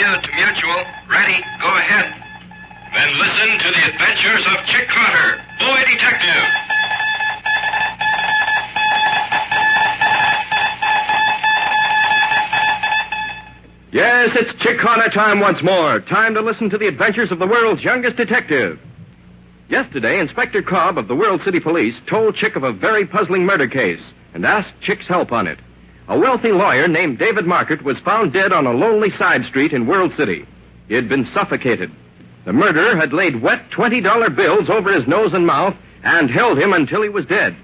you to Mutual. Ready, go ahead. Then listen to the adventures of Chick Carter, boy detective. Yes, it's Chick Carter time once more. Time to listen to the adventures of the world's youngest detective. Yesterday, Inspector Cobb of the World City Police told Chick of a very puzzling murder case and asked Chick's help on it. A wealthy lawyer named David Market was found dead on a lonely side street in World City. He had been suffocated. The murderer had laid wet $20 bills over his nose and mouth and held him until he was dead.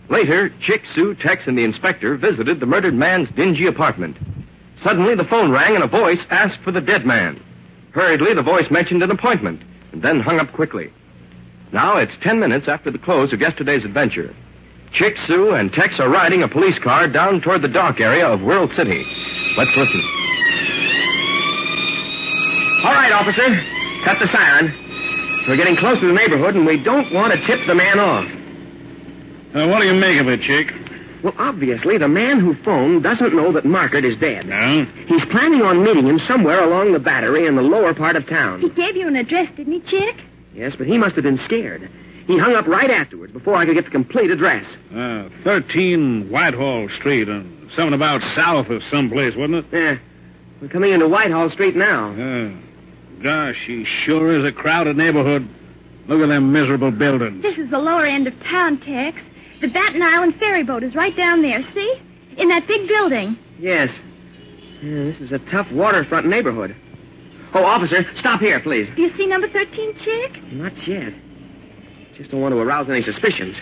Later, Chick, Sue, Tex, and the inspector visited the murdered man's dingy apartment. Suddenly, the phone rang and a voice asked for the dead man. Hurriedly, the voice mentioned an appointment and then hung up quickly. Now it's 10 minutes after the close of yesterday's adventure. Chick, Sue, and Tex are riding a police car down toward the dock area of World City. Let's listen. All right, officer. Cut the siren. We're getting close to the neighborhood, and we don't want to tip the man off. What do you make of it, Chick? Well, obviously, the man who phoned doesn't know that Market is dead. No? He's planning on meeting him somewhere along the Battery in the lower part of town. He gave you an address, didn't he, Chick? Yes, but he must have been scared. He hung up right afterwards before I could get the complete address. 13 Whitehall Street, and something about south of someplace, wasn't it? Yeah. We're coming into Whitehall Street now. Gosh, he sure is a crowded neighborhood. Look at them miserable buildings. This is the lower end of town, Tex. The Baton Island ferry boat is right down there, see? In that big building. Yes. Yeah, this is a tough waterfront neighborhood. Oh, officer, stop here, please. Do you see number 13, Chick? Not yet. Just don't want to arouse any suspicions.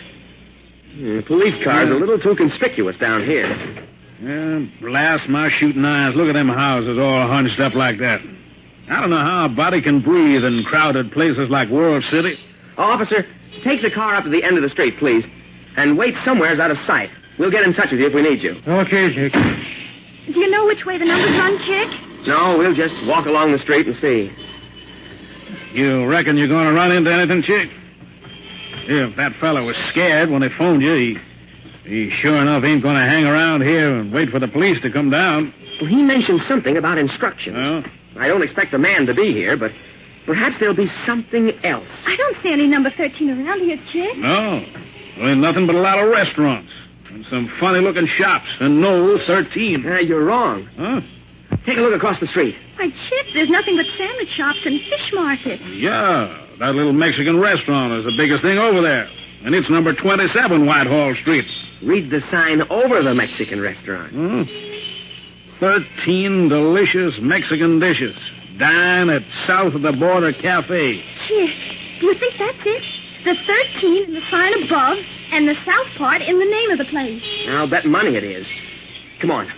The police car's a little too conspicuous down here. Yeah, blast my shooting eyes. Look at them houses all hunched up like that. I don't know how a body can breathe in crowded places like World City. Oh, officer, take the car up to the end of the street, please. And wait somewheres out of sight. We'll get in touch with you if we need you. Okay, Chick. Do you know which way the numbers run, Chick? No, we'll just walk along the street and see. You reckon you're going to run into anything, Chick? If that fella was scared when they phoned you, he sure enough ain't going to hang around here and wait for the police to come down. Well, he mentioned something about instructions. Oh? I don't expect the man to be here, but perhaps there'll be something else. I don't see any number 13 around here, Chick. No. There ain't nothing but a lot of restaurants and some funny-looking shops and no 13. You're wrong. Huh? Take a look across the street. Why, Chick, there's nothing but sandwich shops and fish markets. Yeah, that little Mexican restaurant is the biggest thing over there. And it's number 27 Whitehall Street. Read the sign over the Mexican restaurant. 13 delicious Mexican dishes. Dine at South of the Border Cafe. Chick, do you think that's it? The 13 in the sign above, and the south part in the name of the place. I'll bet money it is. Come on.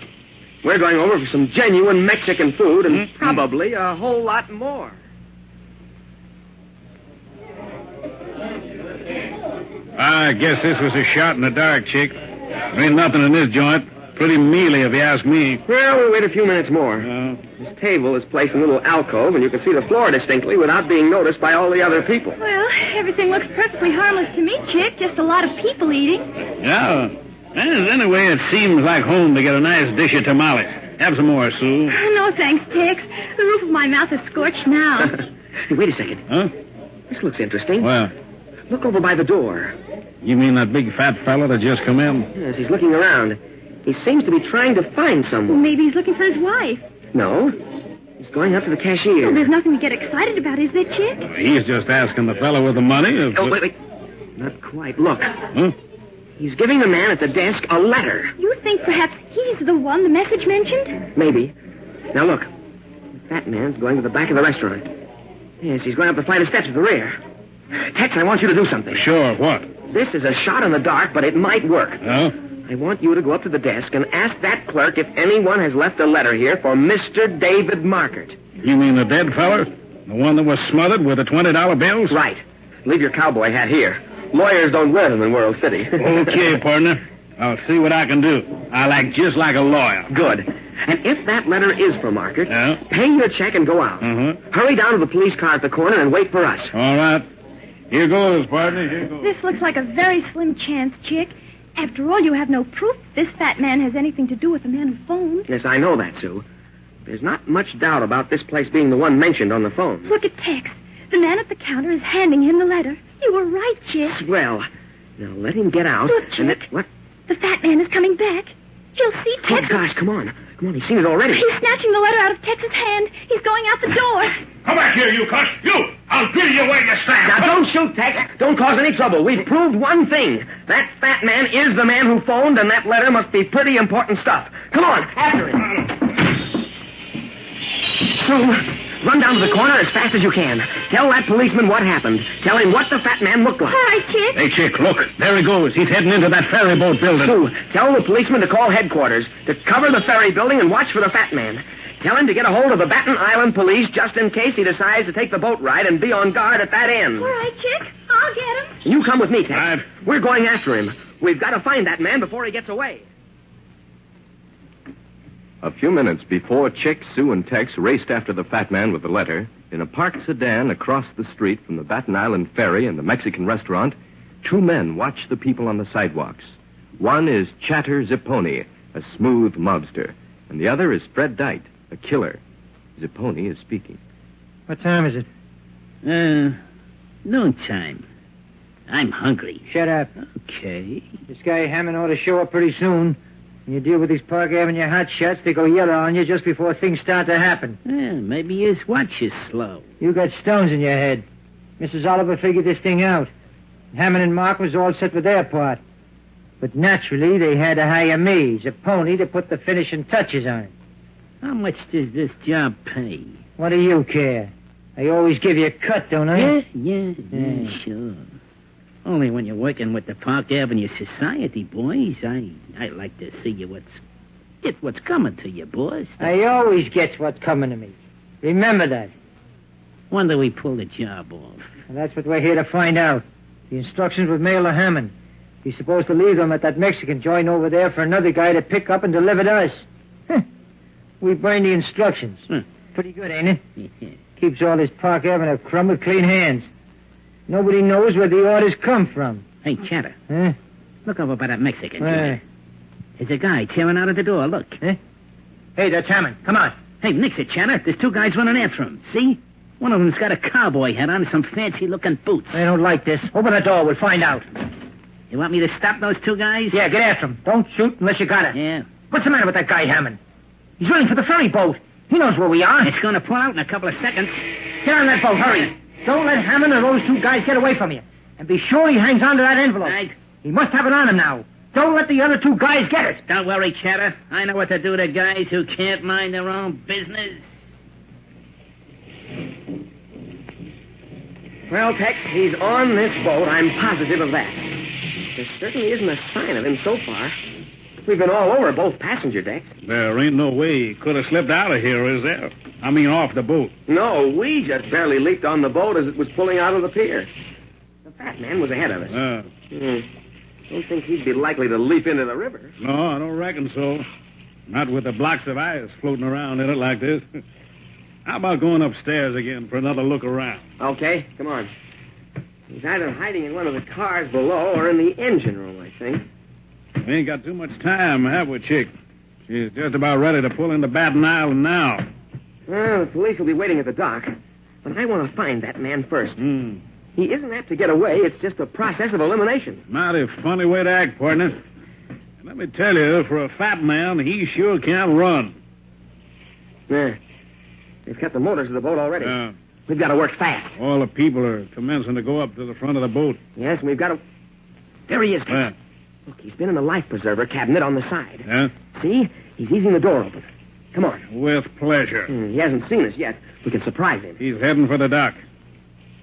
We're going over for some genuine Mexican food and probably a whole lot more. I guess this was a shot in the dark, Chick. There ain't nothing in this joint. Pretty mealy, if you ask me. Well, we'll wait a few minutes more. This table is placed in a little alcove, and you can see the floor distinctly without being noticed by all the other people. Well, everything looks perfectly harmless to me, Chick. Just a lot of people eating. Yeah. Well, anyway, it seems like home to get a nice dish of tamales. Have some more, Sue. No, thanks, Tex. The roof of my mouth is scorched now. Hey, wait a second. Huh? This looks interesting. Well, Look over by the door. you mean that big fat fella that just come in? Yes, he's looking around. He seems to be trying to find someone. Maybe he's looking for his wife. No. He's going up to the cashier. Well, there's nothing to get excited about, is there, Chick? He's just asking the fella with the money if... Oh, wait. Not quite. Look. Huh? He's giving the man at the desk a letter. You think perhaps he's the one the message mentioned? Maybe. Now, look. The fat man's going to the back of the restaurant. Yes, he's going up the flight of steps at the rear. Tex, I want you to do something. Sure, what? This is a shot in the dark, but it might work. Oh? I want you to go up to the desk and ask that clerk if anyone has left a letter here for Mr. David Market. You mean the dead feller? The one that was smothered with the $20 bills? Right. Leave your cowboy hat here. Lawyers don't wear them in World City. Okay, partner. I'll see what I can do. I'll act just like a lawyer. Good. And if that letter is for Market, Yeah? pay your check and go out. Hurry down to the police car at the corner and wait for us. All right. Here goes, partner. Here goes. This looks like a very slim chance, Chick. After all, you have no proof this fat man has anything to do with the man who phoned. Yes, I know that, Sue. There's not much doubt about this place being the one mentioned on the phone. Look at Tex. The man at the counter is handing him the letter. You were right, Chick. Swell. Now let him get out. Look, and Chick. what? The fat man is coming back. He'll see Oh, Tex. gosh, come on. Come on, he's seen it already. He's snatching the letter out of Tex's hand. He's going out the door. Come back here, you cuss! You! I'll drill you where you stand! Now, don't shoot, Tex. Don't cause any trouble. We've proved one thing. That fat man is the man who phoned, and that letter must be pretty important stuff. Come on, after him. So, run down to the corner as fast as you can. Tell that policeman what happened. Tell him what the fat man looked like. All right, Chick. Hey, Chick, look. There he goes. He's heading into that ferry boat building. Sue, tell the policeman to call headquarters, to cover the ferry building and watch for the fat man. Tell him to get a hold of the Baton Island police just in case he decides to take the boat ride and be on guard at that end. All right, Chick. I'll get him. You come with me, Tex. Right. We're going after him. We've got to find that man before he gets away. A few minutes before Chick, Sue, and Tex raced after the fat man with the letter, in a parked sedan across the street from the Baton Island ferry and the Mexican restaurant, two men watch the people on the sidewalks. One is Chatter Zipponi, a smooth mobster, and the other is Fred Dite, a killer. Zipponi is speaking. What time is it? Noontime. I'm hungry. Shut up. Okay. This guy Hammond ought to show up pretty soon. When you deal with these Park Avenue hot shots, they go yellow on you just before things start to happen. Maybe his watch is slow. You got stones in your head. Mrs. Oliver figured this thing out. Hammond and Mark was all set with their part. But naturally, they had to hire me, Zipponi, to put the finishing touches on it. How much does this job pay? What do you care? I always give you a cut, don't I? Yeah, sure. Only when you're working with the Park Avenue Society, boys. I like to see you get what's coming to you, boys. I always get what's coming to me. Remember that. When do we pull the job off? And that's what we're here to find out. The instructions were mailed to Hammond. He's supposed to leave them at that Mexican joint over there for another guy to pick up and deliver to us. We burned the instructions. Pretty good, ain't it? Keeps all this Park Avenue crumb with clean hands. Nobody knows where the orders come from. Hey, Chatter. Huh? Look over by that Mexican Where? joint. There's a guy tearing out of the door. Look. Huh? Hey, that's Hammond. Come on. Hey, nix it, Chatter. There's two guys running after him. See? One of them's got a cowboy hat on and some fancy-looking boots. I don't like this. Open the door. We'll find out. You want me to stop those two guys? Yeah, get after them. Don't shoot unless you got it. Yeah. What's the matter with that guy, Hammond? He's running for the ferry boat. He knows where we are. It's going to pull out in a couple of seconds. Get on that boat. Hurry. Don't let Hammond or those two guys get away from you. And be sure he hangs on to that envelope. Right. He must have it on him now. Don't let the other two guys get it. Don't worry, Chatter. I know what to do to guys who can't mind their own business. Well, Tex, he's on this boat. I'm positive of that. There certainly isn't a sign of him so far. We've been all over both passenger decks. There ain't no way he could have slipped out of here, is there? I mean, off the boat. No, we just barely leaped on the boat as it was pulling out of the pier. The fat man was ahead of us. Don't think he'd be likely to leap into the river. No, I don't reckon so. Not with the blocks of ice floating around in it like this. How about going upstairs again for another look around? Okay, come on. He's either hiding in one of the cars below or in the engine room, I think. We ain't got too much time, have we, Chick? She's just about ready to pull into Baton Island now. Well, the police will be waiting at the dock. But I want to find that man first. He isn't apt to get away. It's just a process of elimination. Mighty funny way to act, partner. And let me tell you, for a fat man, he sure can't run. Yeah. They've cut the motors of the boat already. We've got to work fast. All the people are commencing to go up to the front of the boat. Yes, and we've got to... There he is, Tex. Look, he's been in the life preserver cabinet on the side. Yeah? See? He's easing the door open. Come on. With pleasure. He hasn't seen us yet. We can surprise him. He's heading for the dock.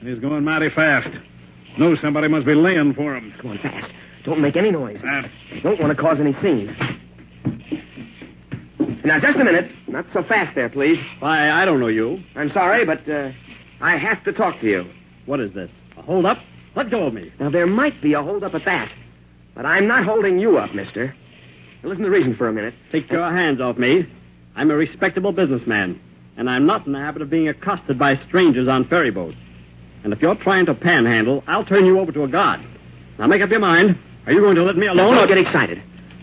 And he's going mighty fast. Knows somebody must be laying for him. Come on, fast. Don't make any noise. Ah. Don't want to cause any scene. Now, just a minute. Not so fast there, please. Why, I don't know you. I'm sorry, but I have to talk to you. What is this? A hold-up? Let go of me. Now, there might be a hold-up at that. But I'm not holding you up, mister. Now, listen to the reason for a minute. Take your hands off me. I'm a respectable businessman, and I'm not in the habit of being accosted by strangers on ferry boats. And if you're trying to panhandle, I'll turn you over to a guard. Now, make up your mind. Are you going to let me alone? Don't get excited.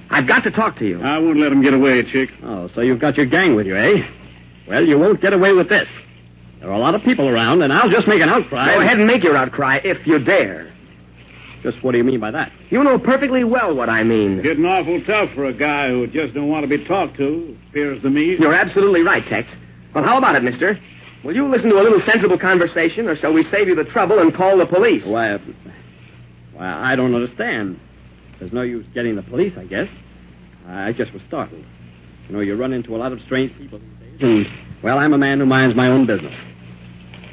I've got to talk to you. I won't let him get away, Chick. Oh, so you've got your gang with you, eh? Well, you won't get away with this. There are a lot of people around, and I'll just make an outcry. Go ahead and make your outcry if you dare. Just what do you mean by that? You know perfectly well what I mean. Getting awful tough for a guy who just don't want to be talked to, appears to me. You're absolutely right, Tex. Well, how about it, mister? Will you listen to a little sensible conversation, or shall we save you the trouble and call the police? Why, I don't understand. There's no use getting the police, I guess. I just was startled. You know, you run into a lot of strange people these days. And, well, I'm a man who minds my own business.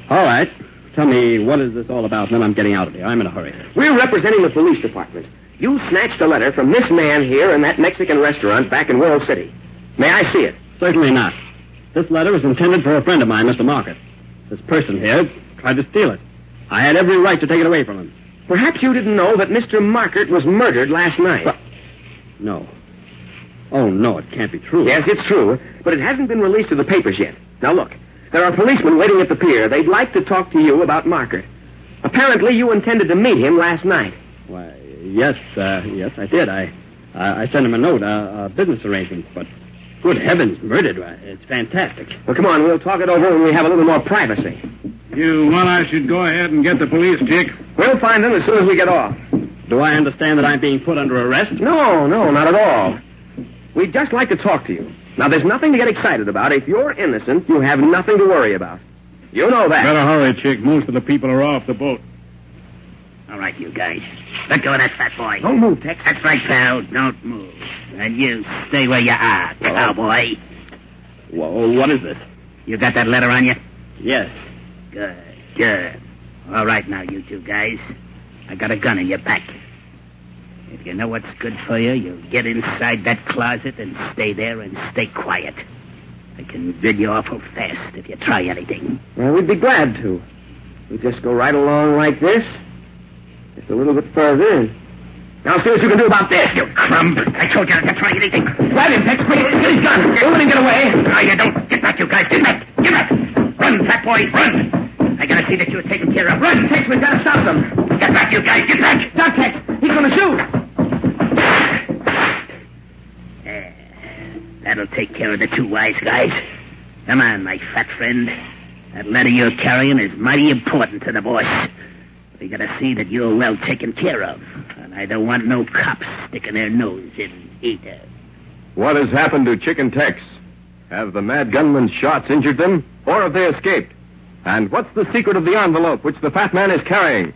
All right. Tell me, what is this all about? And then I'm getting out of here. I'm in a hurry. We're representing the police department. You snatched a letter from this man here in that Mexican restaurant back in World City. May I see it? Certainly not. This letter was intended for a friend of mine, Mr. Market. This person here tried to steal it. I had every right to take it away from him. Perhaps you didn't know that Mr. Market was murdered last night. But, no. Oh, no, it can't be true. Yes, it's true, but it hasn't been released to the papers yet. Now, look, there are policemen waiting at the pier. They'd like to talk to you about Market. Apparently, you intended to meet him last night. Why, yes, I did. I sent him a note, a business arrangement, but good heavens, murdered. It's fantastic. Well, come on, we'll talk it over when we have a little more privacy. You want I should go ahead and get the police, Chick? We'll find them as soon as we get off. Do I understand that I'm being put under arrest? No, not at all. We'd just like to talk to you. Now, there's nothing to get excited about. If you're innocent, you have nothing to worry about. You know that. Better hurry, Chick. Most of the people are off the boat. All right, you guys. Let go of that fat boy. Don't move, Tex. That's right, pal. Don't move. And you stay where you are, cowboy. Well, what is this? You got that letter on you? Yes. Good. All right, now, you two guys. I got a gun in your back. If you know what's good for you, you get inside that closet and stay there and stay quiet. I can drill you awful fast if you try anything. Well, we'd be glad to. We just go right along like this. Just a little bit further. Now see what you can do about this, you crumb. I told you not to try anything. Grab him, Tex. Quick, get his gun. Don't let him get away. No, you don't. Get back, you guys. Get back. Get back. Run, fat boy, run. I gotta see that you're taken care of. Run, Tex. We've got to stop them. Get back, you guys. Get back. Stop, Tex. He's going to shoot. That'll take care of the two wise guys. Come on, my fat friend. That letter you're carrying is mighty important to the boss. We gotta see that you're well taken care of. And I don't want no cops sticking their nose in either. What has happened to Chick and Tex? Have the mad gunman's shots injured them, or have they escaped? And what's the secret of the envelope which the fat man is carrying?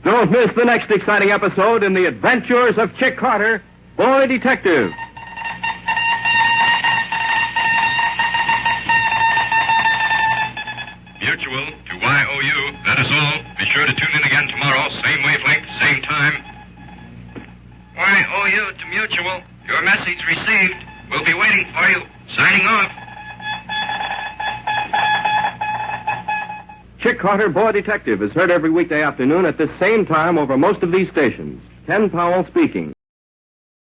Don't miss the next exciting episode in The Adventures of Chick Carter, Boy Detective. Mutual to YOU. That is all. Be sure to tune in again tomorrow. Same wavelength, same time. YOU to Mutual. Your message received. We'll be waiting for you. Signing off. Chick Carter, Boy Detective is heard every weekday afternoon at this same time over most of these stations. Ken Powell speaking.